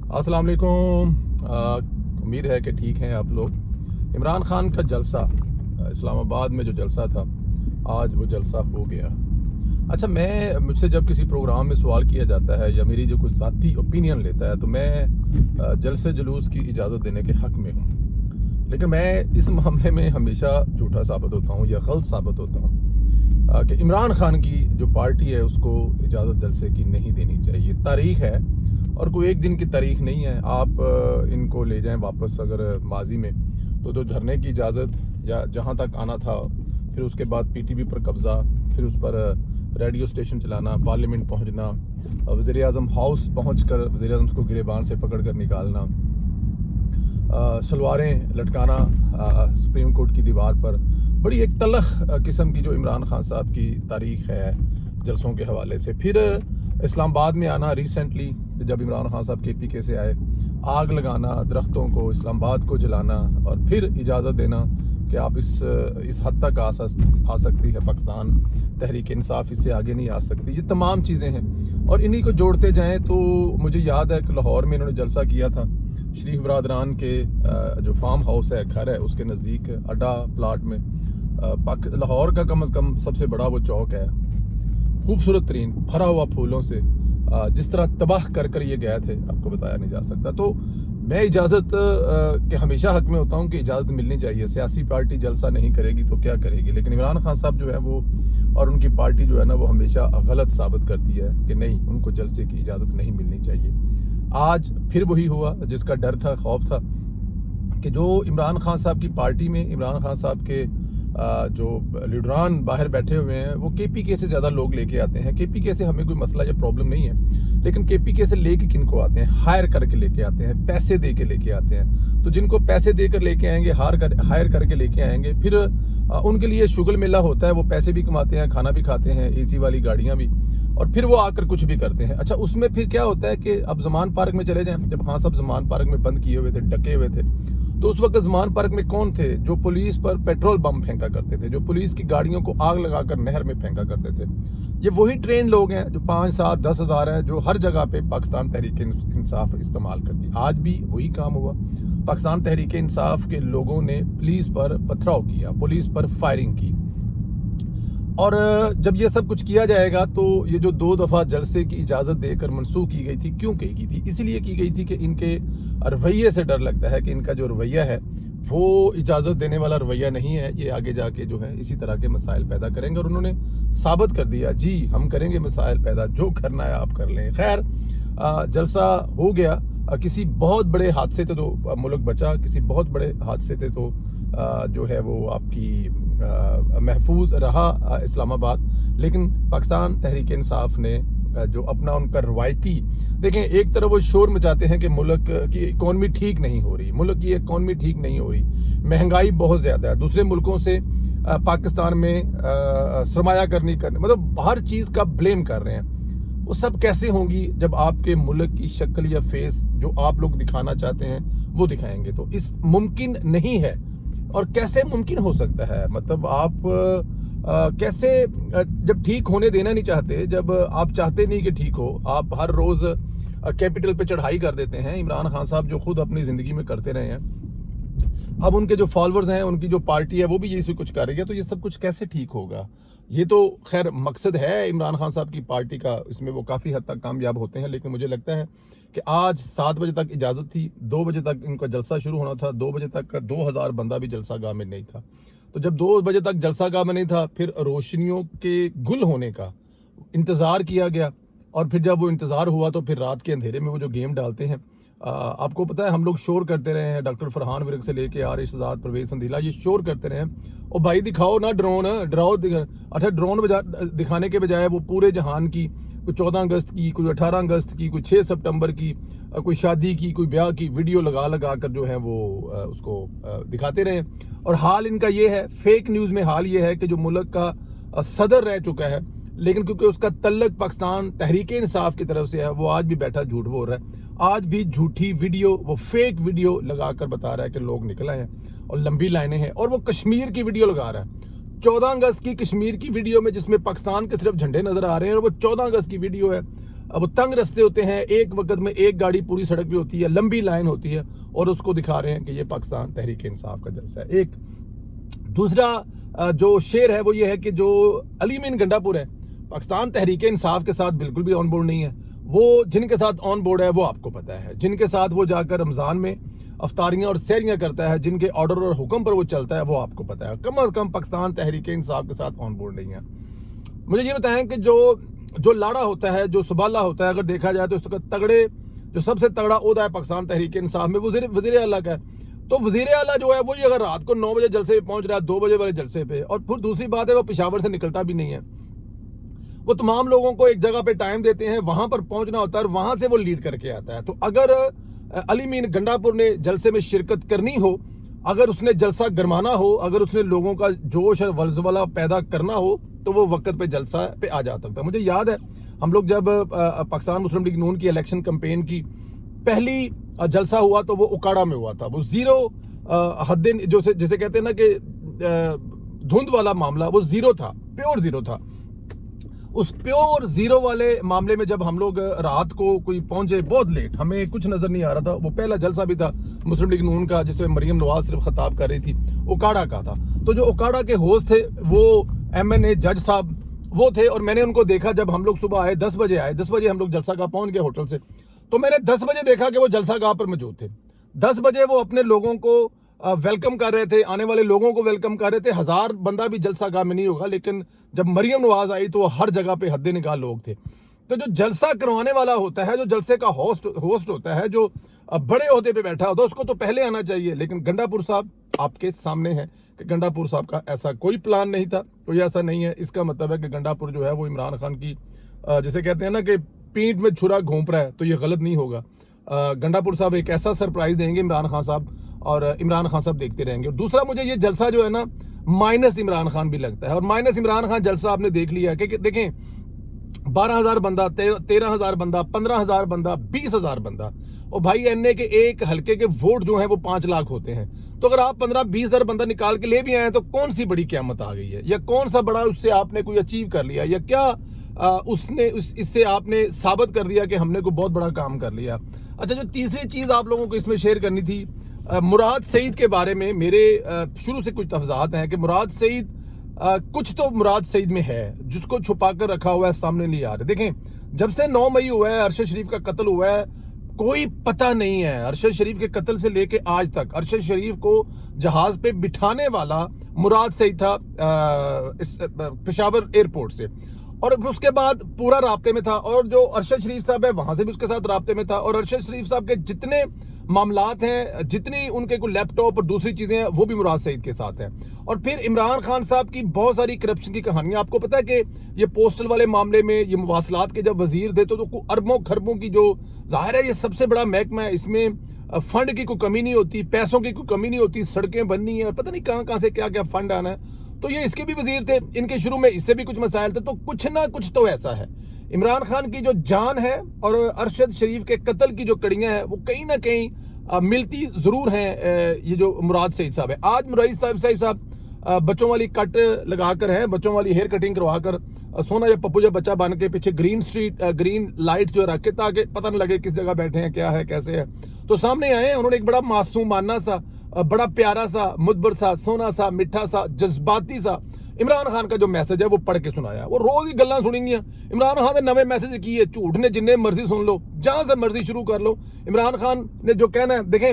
अस्सलाम वालेकुम। उम्मीद है कि ठीक हैं आप लोग। इमरान खान का जलसा इस्लामाबाद में जो जलसा था, आज वो जलसा हो गया। अच्छा, मुझसे जब किसी प्रोग्राम में सवाल किया जाता है या मेरी जो कुछ ज़ाती ओपिनियन लेता है तो मैं जलसे जुलूस की इजाज़त देने के हक़ में हूँ, लेकिन मैं इस मामले में हमेशा झूठा साबित होता हूँ या गलत साबित होता हूँ कि इमरान खान की जो पार्टी है उसको इजाज़त जलसे की नहीं देनी चाहिए। तारीख़ है और कोई एक दिन की तारीख़ नहीं है। आप इनको ले जाएं वापस अगर माजी में, तो धरने की इजाज़त या जहां तक आना था, फिर उसके बाद पीटीवी पर कब्ज़ा, फिर उस पर रेडियो स्टेशन चलाना, पार्लियामेंट पहुंचना, वज़ीर-ए-आज़म हाउस पहुंचकर वज़ीर-ए-आज़म को गिरेबान से पकड़ कर निकालना, सलवारें लटकाना सुप्रीम कोर्ट की दीवार पर, बड़ी एक तलख किस्म की जो इमरान खान साहब की तारीख़ है जलसों के हवाले से। फिर इस्लामाबाद में आना रिसेंटली, जब इमरान खान साहब KPK से आए, आग लगाना दरख्तों को, इस्लामाबाद को जलाना और फिर इजाज़त देना कि आप इस हद तक आ सकती है पाकिस्तान तहरीक इंसाफ, इससे आगे नहीं आ सकती। ये तमाम चीज़ें हैं और इन्हीं को जोड़ते जाएँ तो मुझे याद है कि लाहौर में इन्होंने जलसा किया था। शरीफ बरादरान के जो फार्म हाउस है, घर है, उसके नज़दीक अड्डा प्लाट में लाहौर का कम अज़ कम सबसे बड़ा वो चौक है, खूबसूरत तरीन, भरा हुआ फूलों से, जिस तरह तबाह कर ये गए थे आपको बताया नहीं जा सकता। तो मैं इजाज़त के हमेशा हक़ में होता हूँ कि इजाज़त मिलनी चाहिए। सियासी पार्टी जलसा नहीं करेगी तो क्या करेगी, लेकिन इमरान खान साहब जो है वो और उनकी पार्टी जो है ना, वो हमेशा गलत साबित करती है कि नहीं, उनको जलसे की इजाज़त नहीं मिलनी चाहिए। आज फिर वही हुआ जिसका डर था, खौफ था कि जो इमरान खान साहब की पार्टी में इमरान खान साहब के जो लीडरान बाहर बैठे हुए हैं वो KPK से ज़्यादा लोग लेके आते हैं। KPK से हमें कोई मसला या प्रॉब्लम नहीं है, लेकिन KPK से लेके किनको आते हैं? हायर करके लेके आते हैं, पैसे दे के लेके आते हैं। तो जिनको पैसे देकर लेके आएंगे, हायर करके लेके आएंगे, फिर उनके लिए शुगल मेला होता है, वो पैसे भी कमाते हैं, खाना भी खाते हैं, AC वाली गाड़ियाँ भी, और फिर वो आकर कुछ भी करते हैं। अच्छा, उसमें फिर क्या होता है कि अब ज़मान पार्क में चले जाएं, जब खान साहब ज़मान पार्क में बंद किए हुए थे, ढके हुए थे, तो उस वक्त ज़मान पार्क में कौन थे जो पुलिस पर पेट्रोल बम फेंका करते थे, जो पुलिस की गाड़ियों को आग लगाकर नहर में फेंका करते थे? ये वही ट्रेन लोग हैं जो 5, 7, 10 हज़ार हैं, जो हर जगह पे पाकिस्तान तहरीक इंसाफ इस्तेमाल करती है। आज भी वही काम हुआ। पाकिस्तान तहरीक इंसाफ के लोगों ने पुलिस पर पथराव किया, पुलिस पर फायरिंग की, और जब ये सब कुछ किया जाएगा तो ये जो 2 दफ़ा जलसे की इजाज़त देकर मनसूख की गई थी, क्यों की गई थी? इसलिए की गई थी कि इनके रवैये से डर लगता है कि इनका जो रवैया है वो इजाज़त देने वाला रवैया नहीं है। ये आगे जाके जो है इसी तरह के मसाइल पैदा करेंगे, और उन्होंने साबित कर दिया, जी हम करेंगे मसाइल पैदा, जो करना है आप कर लें। खैर, जलसा हो गया। किसी बहुत बड़े हादसे से तो मुल्क बचा, किसी बहुत बड़े हादसे से तो जो है वो आपकी महफूज रहा इस्लामाबाद। लेकिन पाकिस्तान तहरीक इंसाफ ने जो अपना उनका रवायती, देखें, एक तरफ वो शोर मचाते हैं कि मुल्क की इकॉनमी ठीक नहीं हो रही, मुल्क की इकॉनमी ठीक नहीं हो रही, महंगाई बहुत ज़्यादा है, दूसरे मुल्कों से पाकिस्तान में सरमाया करने मतलब हर चीज़ का ब्लेम कर रहे हैं। वो सब कैसे होंगी जब आपके मुल्क की शक्ल या फेस जो आप लोग दिखाना चाहते हैं वो दिखाएंगे? तो इस मुमकिन नहीं है। और कैसे मुमकिन हो सकता है? मतलब आप कैसे, जब ठीक होने देना नहीं चाहते, जब आप चाहते नहीं कि ठीक हो, आप हर रोज़ कैपिटल पे चढ़ाई कर देते हैं। इमरान खान साहब जो खुद अपनी ज़िंदगी में करते रहे हैं, अब उनके जो फॉलोअर्स हैं, उनकी जो पार्टी है वो भी यही कुछ कर रही है, तो ये सब कुछ कैसे ठीक होगा? ये तो खैर मकसद है इमरान खान साहब की पार्टी का, इसमें वो काफ़ी हद तक कामयाब होते हैं, लेकिन मुझे लगता है कि आज 7 बजे तक इजाज़त थी, 2 बजे तक इनका जलसा शुरू होना था, 2 बजे तक 2000 बंदा भी जलसा गाह में नहीं था। तो जब 2 बजे तक जलसा गाह में नहीं था, फिर रोशनियों के गुल होने का इंतज़ार किया गया, और फिर जब वो इंतज़ार हुआ तो फिर रात के अंधेरे में वो जो गेम डालते हैं, आपको पता है हम लोग शोर करते रहे हैं, डॉक्टर फरहान विर्क से लेके आरिश आज़ाद, परवेज़ संधीला, ये शोर करते रहे हैं, और भाई दिखाओ ना ड्रोन, डराओ। अच्छा, ड्रोन दिखाने के बजाय वो पूरे जहान की, कोई 14 अगस्त की, कोई 18 अगस्त की, कोई 6 सितंबर की, कोई शादी की, कोई ब्याह की वीडियो लगा कर जो है वो उसको दिखाते रहे। और हाल इनका ये है, फेक न्यूज़ में हाल ये है कि जो मुल्क का सदर रह चुका है, लेकिन क्योंकि उसका तल्लक पाकिस्तान तहरीक इंसाफ की तरफ से है, वो आज भी बैठा झूठ बोल रहा है। आज भी झूठी वीडियो, वो फेक वीडियो लगाकर बता रहा है कि लोग निकल आए हैं और लंबी लाइनें हैं, और वो कश्मीर की वीडियो लगा रहा है। 14 अगस्त की कश्मीर की वीडियो में, जिसमें पाकिस्तान के सिर्फ झंडे नजर आ रहे हैं, और वो 14 अगस्त की वीडियो है वो तंग रास्ते होते हैं, एक वक्त में एक गाड़ी पूरी सड़क पे होती है, लंबी लाइन होती है, और उसको दिखा रहे हैं कि ये पाकिस्तान तहरीक इंसाफ का जलसा है। एक दूसरा जो शेर है वो ये है कि जो अली मीन गंडापुर है, पाकिस्तान तहरीक इंसाफ के साथ बिल्कुल भी ऑन बोर्ड नहीं है। वो जिनके साथ ऑन बोर्ड है वो आपको पता है, जिनके साथ वो जाकर रमज़ान में अफ्तारियाँ और सहरियाँ करता है, जिनके ऑर्डर और हुक्म पर वो चलता है, वो आपको पता है। कम अज़ कम पाकिस्तान तहरीक इंसाफ के साथ ऑन बोर्ड नहीं है। मुझे ये बताएं कि जो लाड़ा होता है, जो सुबाला होता है, अगर देखा जाए तो उसका तगड़े जो सबसे तगड़ा ओहदा है पाकिस्तान तहरीक इंसाफ में वज़ीर आला का है। तो वज़ीर आला जो है वो अगर रात को 9 बजे जलसे पे पहुंच रहा है, 2 बजे वाले जलसे पे, और फिर दूसरी बात है वो पेशावर से निकलता भी नहीं है, वो तमाम लोगों को एक जगह पे टाइम देते हैं, वहां पर पहुंचना होता है और वहां से वो लीड करके आता है। तो अगर अली मीन गंडापुर ने जलसे में शिरकत करनी हो, अगर उसने जलसा गरमाना हो, अगर उसने लोगों का जोश और वल्जवला पैदा करना हो, तो वो वक्त पे जलसा पे आ जा सकता है। मुझे याद है हम लोग जब पाकिस्तान मुस्लिम लीग नून की इलेक्शन कैंपेन की पहली जलसा हुआ तो वो उकाड़ा में हुआ था। वो जीरो हद्दे जो जिसे कहते हैं ना कि धुंध वाला मामला, वो जीरो था, प्योर जीरो था। उस प्योर जीरो वाले मामले में जब हम लोग रात को कोई पहुंचे बहुत लेट, हमें कुछ नजर नहीं आ रहा था। वो पहला जलसा भी था मुस्लिम लीग नून का जिसमें मरियम नवाज सिर्फ खिताब कर रही थी, उकाड़ा का था। तो जो उकाड़ा के होस्ट थे वो MNA जज साहब वो थे, और मैंने उनको देखा जब हम लोग सुबह आए, 10 बजे आए, 10 बजे हम लोग जलसा गाह पहुंच गए होटल से, तो मैंने 10 बजे देखा कि वो जलसा गाह पर मौजूद थे। 10 बजे वो अपने लोगों को वेलकम कर रहे थे, आने वाले लोगों को वेलकम कर रहे थे। 1000 बंदा भी जलसा गाह में नहीं होगा, लेकिन जब मरियम नवाज आई तो वो हर जगह पे हद्दे निकाल लोग थे। तो जो जलसा करवाने वाला होता है, जो जलसे का होस्ट होता है, जो बड़े ओहदे पे बैठा होता है, उसको तो पहले आना चाहिए। लेकिन गंडापुर साहब आपके सामने है कि गंडापुर साहब का ऐसा कोई प्लान नहीं था, कोई ऐसा नहीं है। इसका मतलब है कि गंडापुर जो है वो इमरान खान की जिसे कहते हैं ना कि पीठ में छुरा घोंप रहा है, तो ये गलत नहीं होगा। गंडापुर साहब एक ऐसा सरप्राइज देंगे इमरान खान साहब, और इमरान खान साहब देखते रहेंगे। और दूसरा, मुझे ये जलसा जो है ना माइनस इमरान खान भी लगता है, और माइनस इमरान खान जलसा आपने देख लिया है कि देखें 12,000 बंदा, 13,000 बंदा, 15,000 बंदा, 20,000 बंदा, और भाई NA के एक हल्के के वोट जो हैं वो 5 लाख होते हैं। तो अगर आप 15-20 हज़ार बंदा निकाल के ले भी आए तो कौन सी बड़ी क़यामत आ गई है, या कौन सा बड़ा उससे आपने कोई अचीव कर लिया, या क्या इससे आपने साबित कर दिया कि हमने कोई बहुत बड़ा काम कर लिया। अच्छा, जो तीसरी चीज़ आप लोगों को इसमें शेयर करनी थी, मुराद सईद के बारे में मेरे शुरू से कुछ तफज़ात हैं कि मुराद सईद कुछ तो मुराद सईद में है जिसको छुपा कर रखा हुआ है, सामने नहीं आ रहे। देखें, जब से 9 मई हुआ है, अरशद शरीफ का कत्ल हुआ है, कोई पता नहीं है अरशद शरीफ के कत्ल से लेके आज तक अरशद शरीफ को जहाज पे बिठाने वाला मुराद सईद था पेशावर एयरपोर्ट से, और उसके बाद पूरा राब्ते में था। और जो अरशद शरीफ साहब है वहां से भी उसके साथ राब्ते में था, और अरशद शरीफ साहब के जितने मामलात हैं, जितनी उनके कोई लैपटॉप और दूसरी चीजें हैं, वो भी मुराद सईद के साथ हैं। और फिर इमरान खान साहब की बहुत सारी करप्शन की कहानियां, आपको पता है कि ये पोस्टल वाले मामले में, ये मवासलात के जब वजीर थे तो अरबों खरबों की, जो जाहिर है ये सबसे बड़ा महकमा है, इसमें फंड की कोई कमी नहीं होती, पैसों की कोई कमी नहीं होती, सड़कें बननी है और पता नहीं कहाँ कहाँ से क्या क्या फंड आना है। तो ये इसके भी वजीर थे, इनके शुरू में इससे भी कुछ मसाइल थे। तो कुछ ना कुछ तो ऐसा है। इमरान खान की जो जान है और अरशद शरीफ के कत्ल की जो कड़ियां हैं वो कहीं ना कहीं मिलती जरूर हैं। ये जो मुराद सईद साहब है, आज मुराद साहब बच्चों वाली कट लगाकर हैं, बच्चों वाली हेयर कटिंग करवाकर सोना या पप्पू या बच्चा बन के पीछे ग्रीन लाइट जो रखे ताकि पता न लगे किस जगह बैठे हैं, क्या है, कैसे है। तो सामने आए हैं, उन्होंने एक बड़ा मासूमाना सा, बड़ा प्यारा सा, मुदबर सा, सोना सा, मिठा सा, जज्बाती सा इमरान खान का जो मैसेज है वो पढ़ के सुनाया। वो रोज ही गल्लां सुनेंगी इमरान खान ने नवे मैसेज की है, झूठ ने जिन्ने मर्जी सुन लो, जहां से मर्जी शुरू कर लो। इमरान खान ने जो कहना है, देखें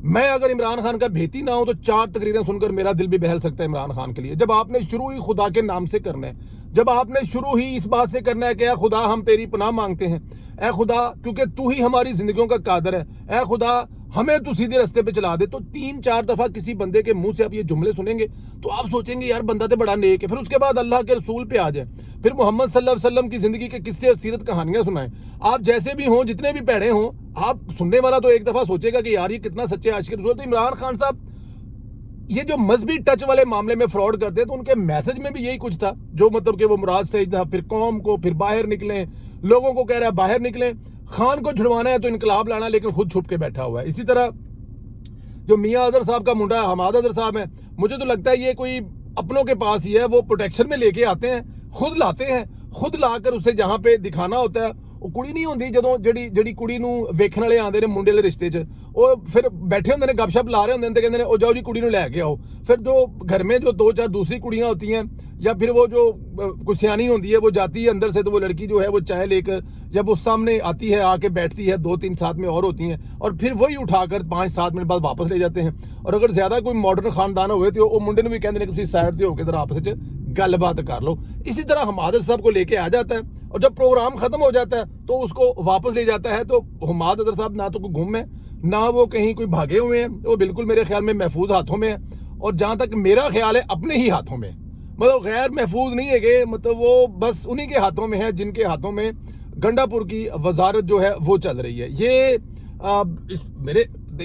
मैं अगर इमरान खान का भेती ना हो तो 4 तकरीरें सुनकर मेरा दिल भी बहल सकता है इमरान खान के लिए। जब आपने शुरू ही खुदा के नाम से करना है, जब आपने शुरू ही इस बात से करना है कि ऐ खुदा हम तेरी पनाह मांगते हैं, ऐ खुदा क्योंकि तू ही हमारी जिंदगियों का कादर है, ऐ खुदा हमें तू सीधे रास्ते पे चला दे। तो 3-4 दफा किसी बंदे के मुंह से आप ये जुमले सुनेंगे तो आप सोचेंगे यार बंदा तो बड़ा नेक है। फिर उसके बाद अल्लाह के रसूल पे आ जाए, फिर मोहम्मद सल्लल्लाहु अलैहि वसल्लम की जिंदगी के किस्से और सीरत कहानियां सुनाएं। आप जैसे भी हों, जितने भी पैड़े हों, आप सुनने वाला तो एक दफा सोचेगा कि यार ये कितना सच्चे आशिक रसूल। तो इमरान खान साहब ये जो मजहबी टच वाले मामले में फ्रॉड करते हैं, तो उनके मैसेज में भी यही कुछ था, जो मतलब कि वो मुराद सईद था, फिर कौम को फिर बाहर निकले, लोगों को कह रहा है बाहर निकले, खान को छुड़वाना है तो इनकलाब लाना, लेकिन खुद छुप के बैठा हुआ है। इसी तरह जो मियां अजहर साहब का मुंडा हमाद अजहर साहब है, मुझे तो लगता है ये कोई अपनों के पास ही है, वो प्रोटेक्शन में लेके आते हैं, खुद लाते हैं, खुद लाकर उसे जहां पे दिखाना होता है ਉਹ ਕੁੜੀ ਨਹੀਂ ਹੁੰਦੀ ਜਦੋਂ ਜਿਹੜੀ ਕੁੜੀ ਨੂੰ ਵੇਖਣ ਵਾਲੇ ਆਉਂਦੇ ਨੇ ਮੁੰਡੇ ਵਾਲੇ ਰਿਸ਼ਤੇ 'ਚ, ਉਹ ਫਿਰ ਬੈਠੇ ਹੁੰਦੇ ਨੇ गपशप ला रहे होंगे तो कहते हैं ओ जाओ जी कुड़ी ਨੂੰ ਲੈ ਕੇ आओ। फिर जो घर में जो 2-4 दूसरी कुड़ियाँ होती हैं या फिर वो जो कुछ सियानी होती है वो जाती है अंदर से, तो वो लड़की जो है वो चाय लेकर जब वो सामने आती है आके बैठती है, 2-3 साथ में और होती हैं और फिर वही उठाकर 5-7 मिनट बाद वापस ले जाते हैं। और अगर ज़्यादा कोई मॉडर्न खानदान हुए तो वो मुंडे ने भी कहते हैं कि साइड से होकर जरा आपस में गलबात कर लो। इसी तरह हमाद साहब को लेके आ जाता है और जब प्रोग्राम खत्म हो जाता है तो उसको वापस ले जाता है। तो हमाद अजहर साहब ना तो कोई गुम है ना वो कहीं कोई भागे हुए हैं, वो बिल्कुल मेरे ख्याल में महफूज हाथों में है। और जहाँ तक मेरा ख्याल है अपने ही हाथों में, मतलब गैर महफूज नहीं है कि मतलब वो बस उन्हीं के हाथों में है जिनके हाथों में गंडापुर की वजारत जो है वो चल रही है। ये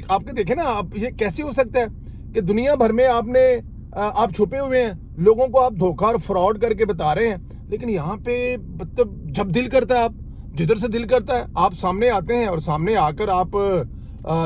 आपके देखे ना आप, ये कैसे हो सकता है कि दुनिया भर में आप छुपे हुए हैं, लोगों को आप धोखा और फ्रॉड करके बता रहे हैं, लेकिन यहाँ पे मतलब जब दिल करता है, आप जिधर से दिल करता है आप सामने आते हैं और सामने आकर आप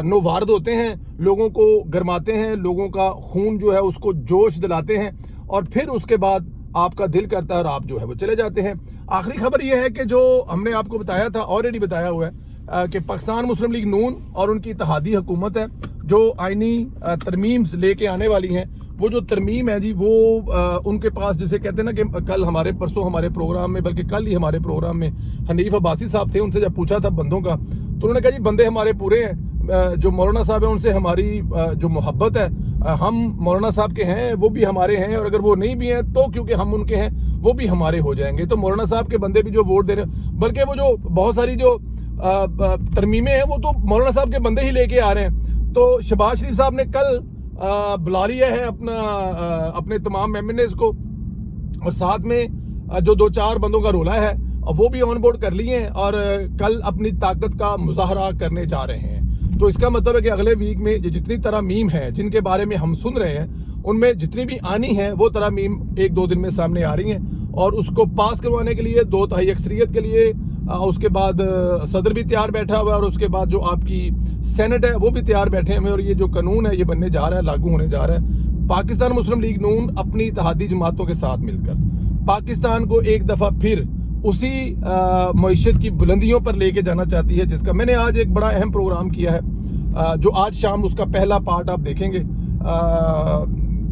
नौवार्द होते हैं, लोगों को गरमाते हैं, लोगों का खून जो है उसको जोश दिलाते हैं और फिर उसके बाद आपका दिल करता है और आप जो है वो चले जाते हैं। आखिरी खबर ये है कि जो हमने आपको बताया था, ऑलरेडी बताया हुआ है कि पाकिस्तान मुस्लिम लीग नून और उनकी इत्तेहादी हुकूमत है जो आइनी तरमीम्स लेके आने वाली हैं। वो जो तरमीम है जी वो उनके पास, जिसे कहते हैं ना कि कल परसों हमारे प्रोग्राम में, बल्कि कल ही हमारे प्रोग्राम में हनीफ अब्बासी साहब थे, उनसे जब पूछा था बंदों का तो उन्होंने कहा जी बंदे हमारे पूरे हैं, जो मौलाना साहब है उनसे हमारी जो मोहब्बत है, हम मौलाना साहब के हैं वो भी हमारे हैं, और अगर वो नहीं भी हैं तो क्योंकि हम उनके हैं वो भी हमारे हो जाएंगे। तो मौलाना साहब के बंदे भी जो वोट दे रहे हैं, बल्कि वो जो बहुत सारी जो तरमीमें हैं वो तो मौलाना साहब के बंदे ही लेके आ रहे हैं। तो शहबाज शरीफ साहब ने कल बुला लिया है अपने तमाम एमएनएस को और साथ में जो 2-4 बंदों का रोला है वो भी ऑन बोर्ड कर लिए हैं और कल अपनी ताकत का मुजाहरा करने जा रहे हैं। तो इसका मतलब है कि अगले वीक में जितनी तरमीम है जिनके बारे में हम सुन रहे हैं, उनमें जितनी भी आनी है वो तरमीम 1-2 दिन में सामने आ रही हैं और उसको पास करवाने के लिए 2/3 अक्सरियत के लिए उसके बाद सदर भी तैयार बैठा हुआ है और उसके बाद जो आपकी सेनेट है वो भी तैयार बैठे हुए हैं और ये जो कानून है ये बनने जा रहा है, लागू होने जा रहा है। पाकिस्तान मुस्लिम लीग नून अपनी इत्तेहादी जमातों के साथ मिलकर पाकिस्तान को एक दफ़ा फिर उसी मईशत की बुलंदियों पर लेके जाना चाहती है, जिसका मैंने आज एक बड़ा अहम प्रोग्राम किया है जो आज शाम उसका पहला पार्ट आप देखेंगे।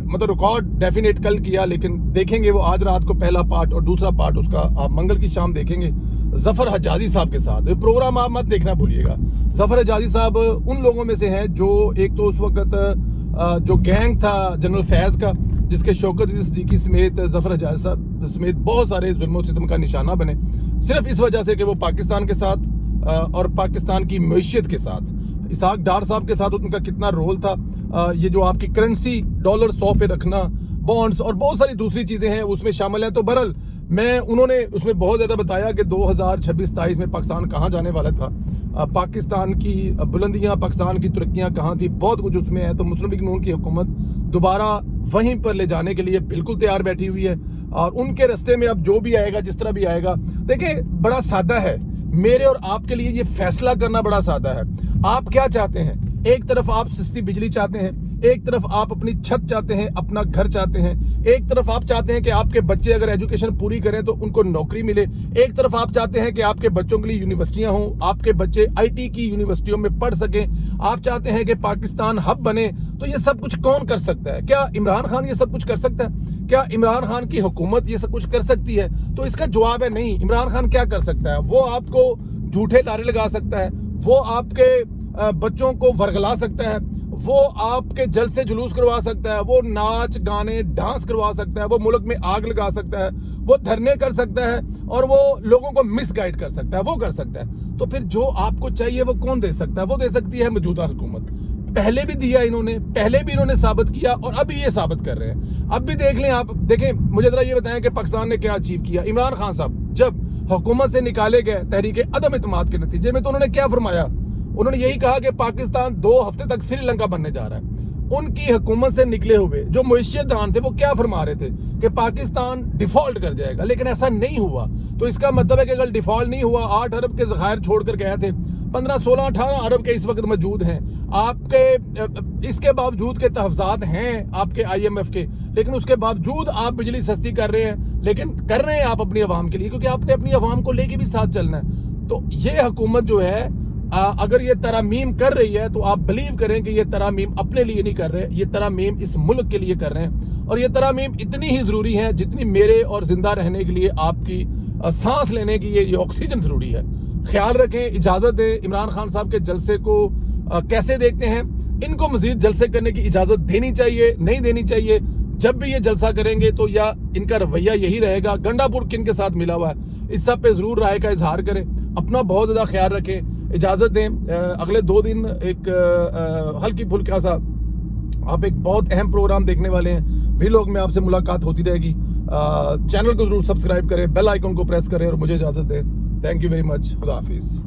मतलब रिकॉर्ड डेफिनेट कल किया, लेकिन देखेंगे वो आज रात को पहला पार्ट और दूसरा पार्ट उसका आप मंगल की शाम देखेंगे जफर हजाजी साहब के साथ। प्रोग्राम आप मत देखना भूलिएगा। जफर हजाजी साहब उन लोगों में से हैं जो एक तो उस वक्त जो गैंग था जनरल फैज़ का, जिसके शौकत सिद्दीकी समेत जफर हजाजी साहब समेत बहुत सारे जुल्म सितम का निशाना बने, सिर्फ इस वजह से कि वो पाकिस्तान के साथ और पाकिस्तान की मईशत के साथ, इसहाक डार साहब के साथ उनका कितना रोल था। ये जो आपकी करेंसी डॉलर 100 पे रखना, बॉन्ड्स और बहुत सारी दूसरी चीज़ें हैं उसमें शामिल हैं। तो बहरहाल उन्होंने उसमें बहुत ज़्यादा बताया कि 2026-27 में पाकिस्तान कहाँ जाने वाला था, पाकिस्तान की बुलंदियाँ, पाकिस्तान की तरक्कियाँ कहाँ थी, बहुत कुछ उसमें है। तो मुस्लिम लीग नून की हुकूमत दोबारा वहीं पर ले जाने के लिए बिल्कुल तैयार बैठी हुई है और उनके रास्ते में अब जो भी आएगा, जिस तरह भी आएगा, देखिए बड़ा सादा है। मेरे और आपके लिए ये फैसला करना बड़ा सादा है। आप क्या चाहते हैं? एक तरफ आप सस्ती बिजली चाहते हैं, एक तरफ आप अपनी छत चाहते हैं, अपना घर चाहते हैं, एक तरफ आप चाहते हैं कि आपके बच्चे अगर एजुकेशन पूरी करें तो उनको नौकरी मिले, एक तरफ आप चाहते हैं कि आपके बच्चों के लिए यूनिवर्सिटियां हों, आपके बच्चे आईटी की यूनिवर्सिटियों में पढ़ सकें, आप चाहते हैं कि पाकिस्तान हब बने। तो ये सब कुछ कौन कर सकता है? क्या इमरान खान ये सब कुछ कर सकता है? क्या इमरान खान की हुकूमत ये सब कुछ कर सकती है? तो इसका जवाब है नहीं। इमरान खान क्या कर सकता है? वो आपको झूठे नारे लगा सकता है, वो आपके बच्चों को वर्गला सकता है, वो आपके जल से जुलूस करवा सकता है, वो नाच गाने डांस करवा सकता है, वो मुल्क में आग लगा सकता है, वो धरने कर सकता है और वो लोगों को मिसगाइड कर सकता है, वो कर सकता है। तो फिर जो आपको चाहिए वो कौन दे सकता है? वो दे सकती है मौजूदा हुकूमत। पहले भी दिया इन्होंने, पहले भी इन्होंने साबित किया और अभी ये साबित कर रहे हैं। अब भी देख लें आप, देखें, मुझे जरा ये बताएं कि पाकिस्तान ने क्या अचीव किया। इमरान खान साहब जब हुकूमत से निकाले गए तहरीक अदम इत्तेमाद के नतीजे में, तो उन्होंने क्या फरमाया? उन्होंने यही कहा कि पाकिस्तान 2 हफ्ते तक श्रीलंका बनने जा रहा है। उनकी हुकूमत से निकले हुए जो मुआशियतदान थे वो क्या फरमा रहे थे कि पाकिस्तान डिफॉल्ट कर जाएगा, लेकिन ऐसा नहीं हुआ। तो इसका मतलब है कि अगर डिफॉल्ट नहीं हुआ, 8 अरब के ज़खायर छोड़कर गए थे, 15, 16, 18 अरब के इस वक्त मौजूद हैं आपके, इसके बावजूद के तहफ़्ज़ात हैं आपके IMF के, लेकिन उसके बावजूद आप बिजली सस्ती कर रहे हैं, लेकिन कर रहे हैं आप अपनी आवाम के लिए, क्योंकि आपने अपनी आवाम को लेके भी साथ चलना है। तो ये हुकूमत जो है अगर ये तरामीम कर रही है तो आप बिलीव करें कि ये तरामीम अपने लिए नहीं कर रहे, ये तरामीम इस मुल्क के लिए कर रहे हैं। और ये तरामीम इतनी ही ज़रूरी है जितनी मेरे और ज़िंदा रहने के लिए आपकी सांस लेने की ये ऑक्सीजन ज़रूरी है। ख्याल रखें, इजाज़त दें। इमरान खान साहब के जलसे को कैसे देखते हैं? इनको मज़ीद जलसे करने की इजाज़त देनी चाहिए, नहीं देनी चाहिए? जब भी ये जलसा करेंगे तो या इनका रवैया यही रहेगा? गंडापुर किन के साथ मिला हुआ है, इस सब पे ज़रूर राय का इजहार करें। अपना बहुत ज़्यादा ख्याल रखें, इजाज़त दें। अगले 2 दिन एक हल्की फुल्का सा आप एक बहुत अहम प्रोग्राम देखने वाले हैं। भी लोग में आपसे मुलाकात होती रहेगी। चैनल को ज़रूर सब्सक्राइब करें, बेल आइकन को प्रेस करें और मुझे इजाज़त दें। Thank you very much. खुदा हाफिज़।